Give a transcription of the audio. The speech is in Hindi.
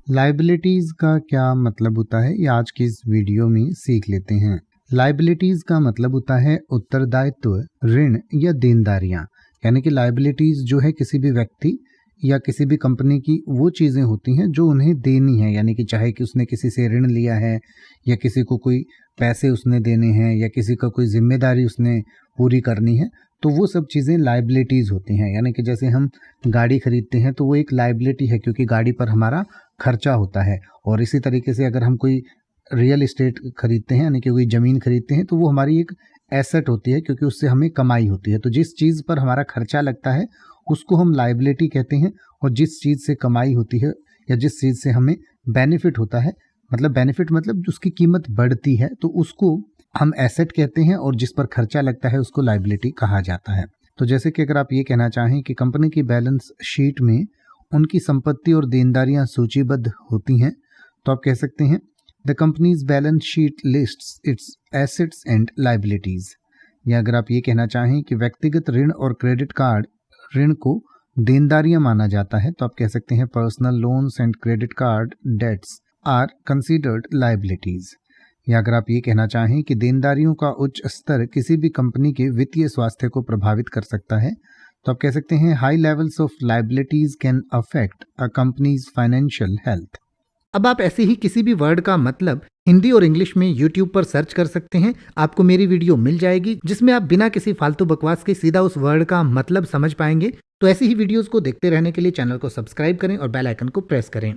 लायबिलिटीज का क्या मतलब होता है, ये आज की इस वीडियो में सीख लेते हैं। लायबिलिटीज का मतलब होता है उत्तरदायित्व, ऋण या देनदारियां। यानी कि लायबिलिटीज जो है किसी भी व्यक्ति या किसी भी कंपनी की वो चीज़ें होती हैं जो उन्हें देनी है। यानी कि चाहे कि उसने किसी से ऋण लिया है या किसी को कोई पैसे उसने देने हैं या किसी का कोई जिम्मेदारी उसने पूरी करनी है, तो वो सब चीज़ें लायबिलिटीज़ होती हैं। यानी कि जैसे हम गाड़ी खरीदते हैं तो वो एक लायबिलिटी है, क्योंकि गाड़ी पर हमारा खर्चा होता है। और इसी तरीके से अगर हम कोई रियल इस्टेट खरीदते हैं, यानी कि कोई ज़मीन खरीदते हैं, तो वो हमारी एक एसेट होती है, क्योंकि उससे हमें कमाई होती है। तो जिस चीज़ पर हमारा खर्चा लगता है उसको हम लायबिलिटी कहते हैं, और जिस चीज़ से कमाई होती है या जिस चीज़ से हमें बेनिफिट होता है, मतलब बेनिफिट मतलब उसकी कीमत बढ़ती है, तो उसको हम एसेट कहते हैं, और जिस पर खर्चा लगता है उसको लायबिलिटी कहा जाता है। तो जैसे कि अगर आप ये कहना चाहें कि कंपनी की बैलेंस शीट में उनकी संपत्ति और देनदारियां सूचीबद्ध होती हैं, तो आप कह सकते हैं the companies balance sheet lists its assets and liabilities. या अगर आप ये कहना चाहें कि व्यक्तिगत ऋण और क्रेडिट कार्ड ऋण को देनदारियां माना जाता है, तो आप कह सकते हैं personal loans and credit card debts are considered liabilities. या अगर आप ये कहना चाहें कि देनदारियों का उच्च स्तर किसी भी कंपनी के वित्तीय स्वास्थ्य को प्रभावित कर सकता है, तो आप कह सकते हैं high levels of liabilities can affect a companies financial health. अब आप ऐसे ही किसी भी वर्ड का मतलब हिंदी और इंग्लिश में YouTube पर सर्च कर सकते हैं। आपको मेरी वीडियो मिल जाएगी जिसमें आप बिना किसी फालतू बकवास के सीधा उस वर्ड का मतलब समझ पाएंगे। तो ऐसी ही वीडियोस को देखते रहने के लिए चैनल को सब्सक्राइब करें और बेल आइकन को प्रेस करें।